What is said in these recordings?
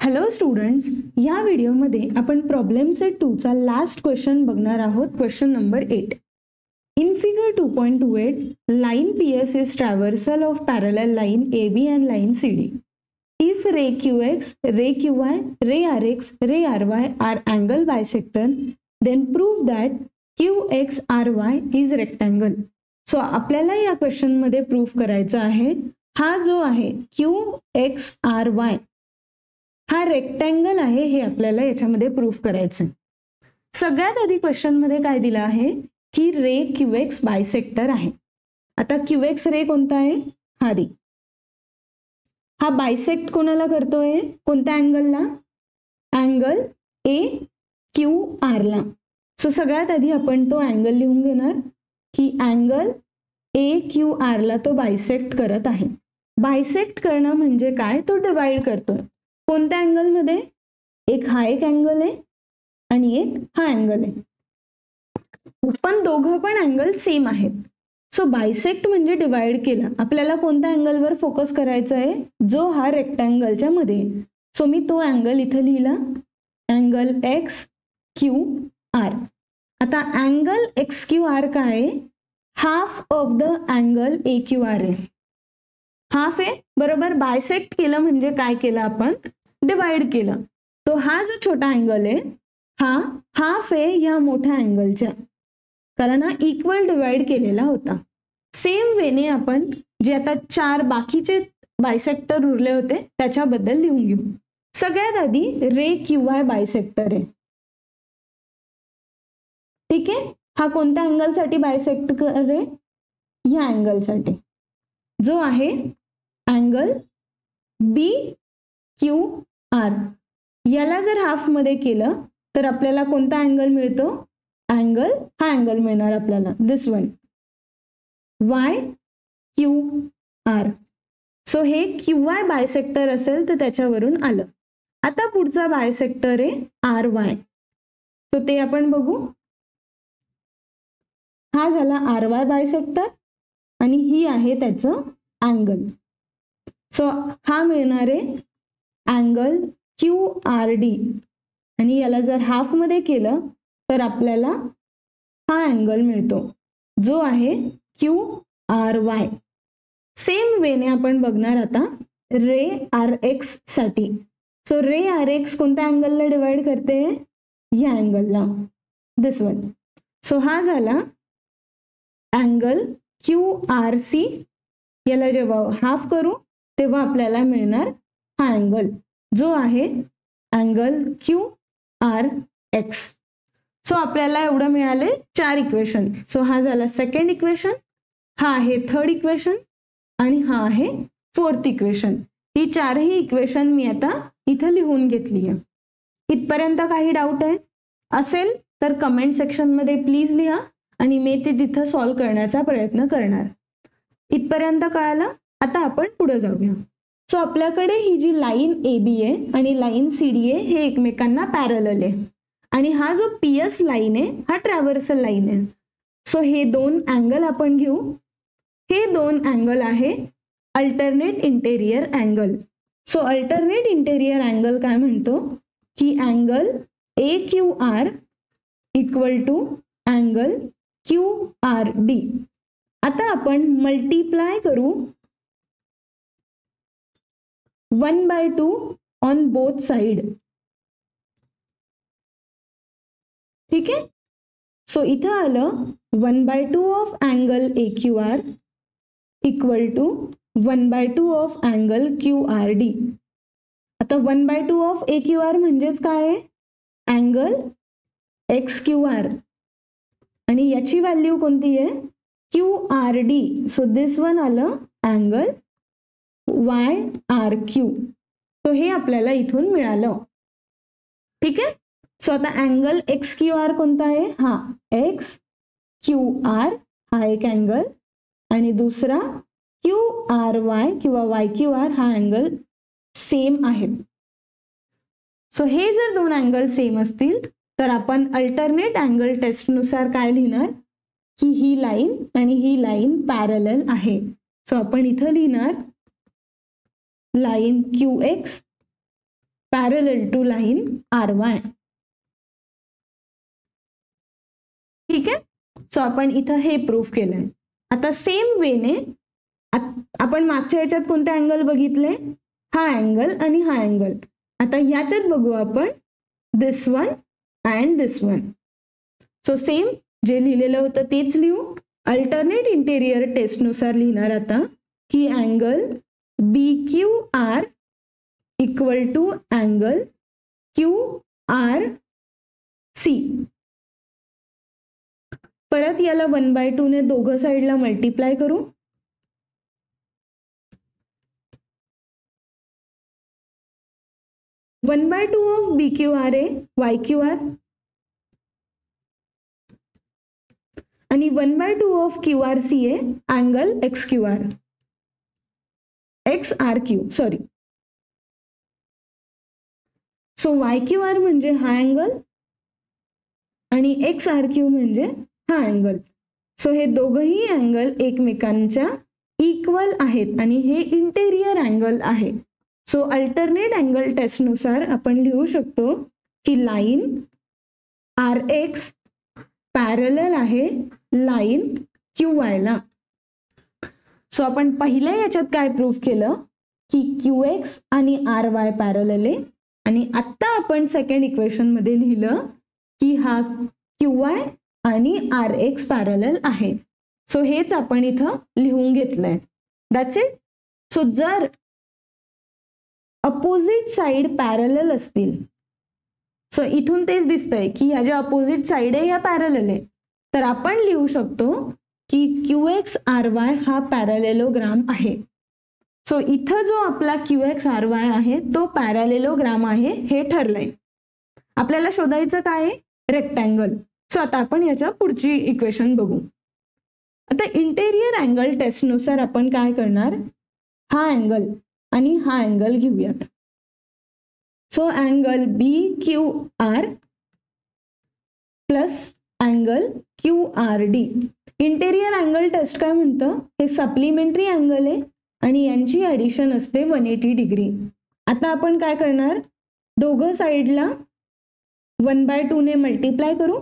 Hello students, या व्हिडिओमध्ये आपण प्रॉब्लेम सेट 2 चा लास्ट क्वेश्चन बघणार आहोत. Question number 8. In figure 2.28, line PS is traversal of parallel line AB and line CD. If ray QX, ray QY, ray RX, ray RY are angle bisector, then prove that QXRY is rectangle. So आपल्याला या question मध्ये proof करायचा आहे हा जो आहे QXRY हा rectangle आहे हे आपल्याला याच्यामध्ये प्रूफ करायचं आहे. सगळ्यात आधी क्वेश्चन मध्ये काय दिलं आहे की रे QX बायसेक्टर आहे. आता QX रे कोणता आहे? हा रे. हा बायसेक्ट कोणाला करतोय? कोणत्या अँगलला? अँगल AQR ला. सो सगळ्यात आधी आपण तो अँगल लिहून घेणार की अँगल AQR ला तो बायसेक्ट करत आहे. बायसेक्ट करणं म्हणजे काय? तो डिवाइड करतोय. कोणत्या अँगल मध्ये? एक हा एक अँगल आहे आणि एक हा अँगल आहे, पण दोघं पण अँगल सेम आहेत. सो बायसेक्ट म्हणजे डिवाइड केला. आपल्याला कोणत्या अँगलवर फोकस करायचा आहे? जो हा रेक्टँगलच्या मध्ये. सो मी तो अँगल इथे लिहिला, अँगल XQR. आता अँगल XQR काय आहे? Half of the angle AQR आहे. हाफ आहे बरोबर. बायसेक्ट केलं म्हणजे काय केलं आपण? डिवाइड केलं. तो हा जो छोटा अँगल आहे हा हाफ आहे या मोठ्या अँगलच्या, कारण हा इक्वल डिवाइड केलेला होता. सेम वेने आपण जे आता 4 बाकीचे बायसेक्टर उरले होते त्याच्याबद्दल लिहून घेऊ. सगळ्यात आधी रे QY बायसेक्टर आहे. ठीक आहे. हा कोणत्या अँगल साठी बायसेक्ट आहे? या अँगल साठी, जो आहे अँगल BQR. याला जर हाफ मध्ये केलं तर आपल्याला कोणता अँगल मिळतो? अँगल हा अँगल मिळणार आपल्याला, दिस वन, YQR. सो हे QY बायसेक्टर असेल तर त्याच्यावरून आलं. आता पुढचा बायसेक्टर आहे RY. तो ते आपण बघू. हा झाला RY बायसेक्टर आणि ही आहे त्याचं अँगल. सो हा मिळणार आहे अँगल QRD आणि याला जर हाफ मध्ये केलं तर आपल्याला हा अँगल मिळतो जो आहे QRY. सेम वेने आपण बघणार आता रे RX साठी. सो रे RX कोणत्या अँगलला डिवाइड करते? या अँगलला, दिस वन. सो हा झाला अँगल QRC. याला जेव्हा हाफ करू तेव्हा आपल्याला मिळणार हा अँगल जो आहे अँगल QRX. सो आपल्याला एवढं मिळाले 4 इक्वेशन. सो हा झाला सेकंड इक्वेशन, हा आहे थर्ड इक्वेशन आणि हा आहे फोर्थ इक्वेशन. ही 4ही इक्वेशन मी आता इथं लिहून घेतली आहे. इथपर्यंत काही डाऊट आहे असेल तर कमेंट सेक्शन मध्ये प्लीज लिहा आणि मी ते तिथं सॉल्व्ह करण्याचा प्रयत्न करणार. इथपर्यंत कळालं? आता आपण पुढे जाऊया. सो आपल्याकडे ही जी लाईन AB आहे आणि लाईन CD आहे हे एकमेकांना पॅरलल आहे आणि हा जो PS लाईन आहे हा ट्रॅव्हर्सल लाईन आहे. सो हे दोन अँगल आपण घेऊ. हे दोन अँगल आहे alternate interior angle. So alternate interior angle काय म्हणतो की angle AQR equal to angle QRD. आता आपण मल्टिप्लाय करू 1/2 ऑन बोथ साइड. ठीक आहे. सो इथं आलं 1/2 of angle AQR equal to 1/2 of angle QRD. आता 1/2 ऑफ AQR म्हणजेच काय आहे? अँगल XQR आणि याची व्हॅल्यू कोणती आहे? QRD. सो दिस वन आलं अँगल YRQ. तो हे आपल्याला इथून मिळालं. ठीक आहे. सो आता अँगल XQR कोणता आहे? हा XQR हा एक अँगल आणि दुसरा QRY किंवा YQR हा अँगल सेम आहे. सो हे जर दोन अँगल सेम असतील तर आपण अल्टरनेट अँगल टेस्ट नुसार काय लिहिणार की ही लाईन आणि ही लाईन पॅरलल आहे. सो आपण इथं लिहिणार line QX parallel to line RY. ठीक आहे. सो आपण इथं हे प्रूफ केलंय. आता सेम वेने आपण मागच्या ह्याच्यात कोणते अँगल बघितले, हा अँगल आणि हा अँगल. आता ह्याच्यात बघू आपण this one and this one. So same जे लिहिलेलं होतं तेच लिहू. अल्टरनेट इंटेरियर टेस्ट नुसार लिहिणार आता की angle BQR equal to angle QRC. परत याला 1/2 ने दोघं साईडला मल्टिप्लाय करू. One by two of BQR आहे YQR आणि 1/2 ऑफ QRC आहे angle XRQ sorry. So YQR म्हणजे हा अँगल आणि XRQ म्हणजे हा अँगल. सो हे दोघंही अँगल एकमेकांच्या इक्वल आहेत आणि हे इंटेरियर अँगल आहे. सो अल्टरनेट अँगल टेस्ट नुसार आपण लिहू शकतो की लाईन RX पॅरलल आहे लाईन QY ला. सो आपण पहिल्या याच्यात काय प्रूफ केलं की QX आणि RY पॅरलल आहे आणि आता आपण सेकंड इक्वेशन मध्ये लिहिलं की हा QY आणि RX पॅरलल आहे. सो हेच आपण इथं लिहून घेतलंय. That's it. सो जर अपोजिट साइड पॅरलल असतील, सो इथून तेच दिसतंय की ह्या ज्या अपोजिट साइड आहे ह्या पॅरलल आहे, तर आपण लिहू शकतो की QX RY हा पॅरलेलोग्राम आहे. सो इथं जो आपला QX RY आहे तो पॅरलेलोग्राम आहे हे ठरलंय. आपल्याला शोधायचं काय आहे, रेक्टँगल. सो आता आपण याच्या पुढची इक्वेशन बघू. आता इंटेरियर अँगल टेस्ट नुसार आपण काय करणार, हा अँगल आणि हा अँगल घेऊयात. So angle BQR plus angle QRD. Interior angle test काय म्हणतं, हे सप्लिमेंटरी अँगल आहे आणि यांची ऍडिशन असते 180 डिग्री. आता आपण काय करणार, दोघं साईडला 1/2 ने मल्टिप्लाय करू.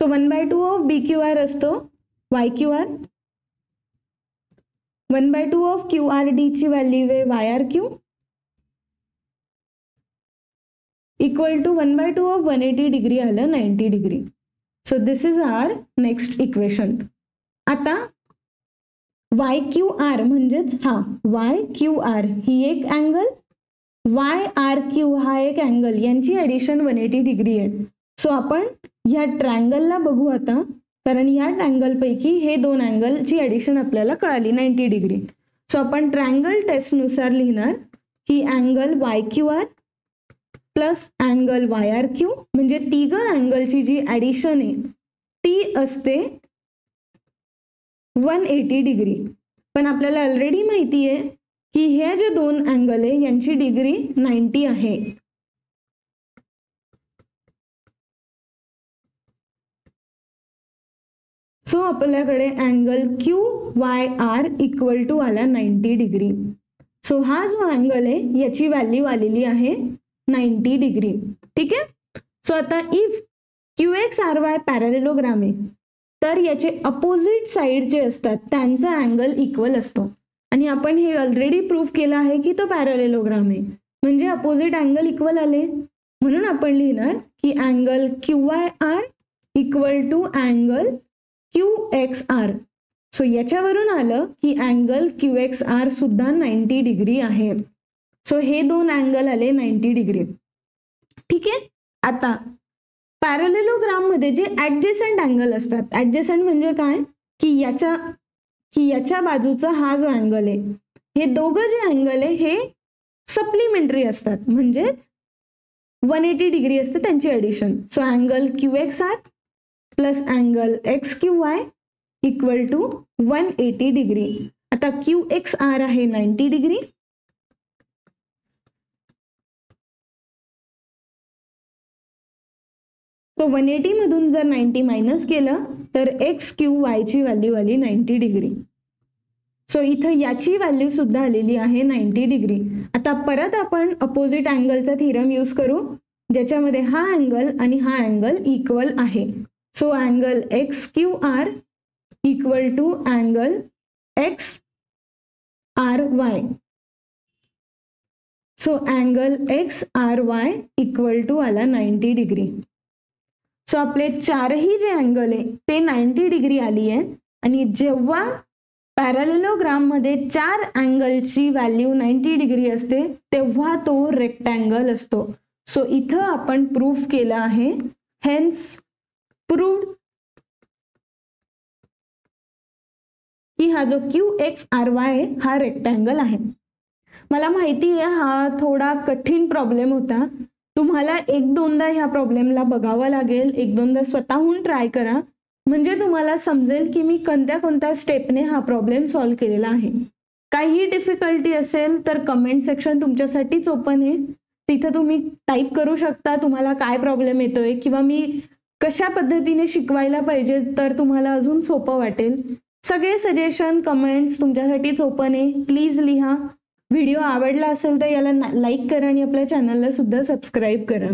तो 1/2 ऑफ BQR असतो YQR, 1/2 ऑफ QRD ची व्हॅल्यू आहे YRQ equal to 1/2 of 180 degree आलं 90 degree. So this is our next equation. आता YQR म्हणजेच हा YQR ही एक अँगल, YRQ हा एक अँगल, यांची ऍडिशन 180 डिग्री आहे. सो आपण ह्या ट्रँगलला बघू आता, कारण ह्या ट्रँगल पैकी हे दोन अँगलची ऍडिशन आपल्याला कळाली 90 डिग्री. सो आपण ट्रँगल टेस्ट नुसार लिहिणार की angle YQR plus angle YRQ म्हणजे तिघं अँगलची जी ऍडिशन आहे ती असते 180 डिग्री. पण आपल्याला ऑलरेडी माहिती आहे की हे जे दोन अँगल आहे यांची डिग्री 90 आहे. सो आपल्याकडे अँगल QYR इक्वल टू आला 90 डिग्री. सो हा जो अँगल आहे याची व्हॅल्यू आलेली आहे 90 डिग्री. ठीक आहे. सो आता इफ QX RY पॅरलेलोग्राम आहे तर याचे अपोजिट साइड जे असतात त्यांचा अँगल इक्वल असतो आणि आपण हे ऑलरेडी प्रूफ केलं आहे की तो पॅरलेलोग्राम आहे म्हणजे अपोजिट अँगल इक्वल आले. म्हणून आपण लिहिणार की angle QYR equal to angle QXR. So याच्यावरून आलं की अँगल QXR सुद्धा 90 डिग्री आहे. सो हे दोन अँगल आले 90 डिग्री. ठीक आहे. आता पॅरलेलोग्राम मध्ये जे ऍडजेसंट अँगल असतात, ऍडजेसंट म्हणजे काय की याच्या बाजूचा हा जो अँगल आहे, हे दोघं जे अँगल आहे हे सप्लिमेंटरी असतात म्हणजेच 180 डिग्री असते त्यांची addition. So angle QXR plus angle XQY equal to 180 degree. आता QXR आहे 90 डिग्री सो 180 मधून जर 90 मायनस केलं तर एक्स क्यू वायची व्हॅल्यू आली 90 डिग्री. सो इथं याची व्हॅल्यू सुद्धा आलेली आहे 90 डिग्री. आता परत आपण अपोजिट अँगलचा थिरम यूज करू, ज्याच्यामध्ये हा अँगल आणि हा अँगल इक्वल आहे. So angle X Q R equal to angle X R Y. So angle X R Y equal to आला 90 डिग्री. सो आपले चारही जे अँगल आहे ते 90 डिग्री आली आहे. आणि जेव्हा पॅरलेलोग्राम मध्ये 4 अँगलची व्हॅल्यू 90 डिग्री असते तेव्हा तो रेक्टँगल असतो. सो इथं आपण प्रूफ केलं आहे, हेन्स प्रूव्ड की हा जो क्यू एक्स आर वाय हा रेक्टँगल आहे. मला माहिती आहे हा थोडा कठीण प्रॉब्लेम होता. तुम्हाला एक दोनदा ह्या प्रॉब्लेमला बघावं लागेल, एक दोनदा स्वतःहून ट्राय करा, म्हणजे तुम्हाला समजेल की मी कोणत्या स्टेपने हा प्रॉब्लेम सॉल्व्ह केलेला आहे. काही डिफिकल्टी असेल तर कमेंट सेक्शन तुमच्यासाठीच ओपन आहे. तिथं तुम्ही टाईप करू शकता तुम्हाला काय प्रॉब्लेम येतोय किंवा मी कशा पद्धतीने शिकवायला पाहिजे तर तुम्हाला अजून सोपं वाटेल. सगळे सजेशन कमेंट्स तुमच्यासाठीच ओपन आहे. प्लीज लिहा. व्हिडिओ आवडला असेल तर याला लाईक करा आणि आपल्या चॅनलला सुद्धा सबस्क्राईब करा.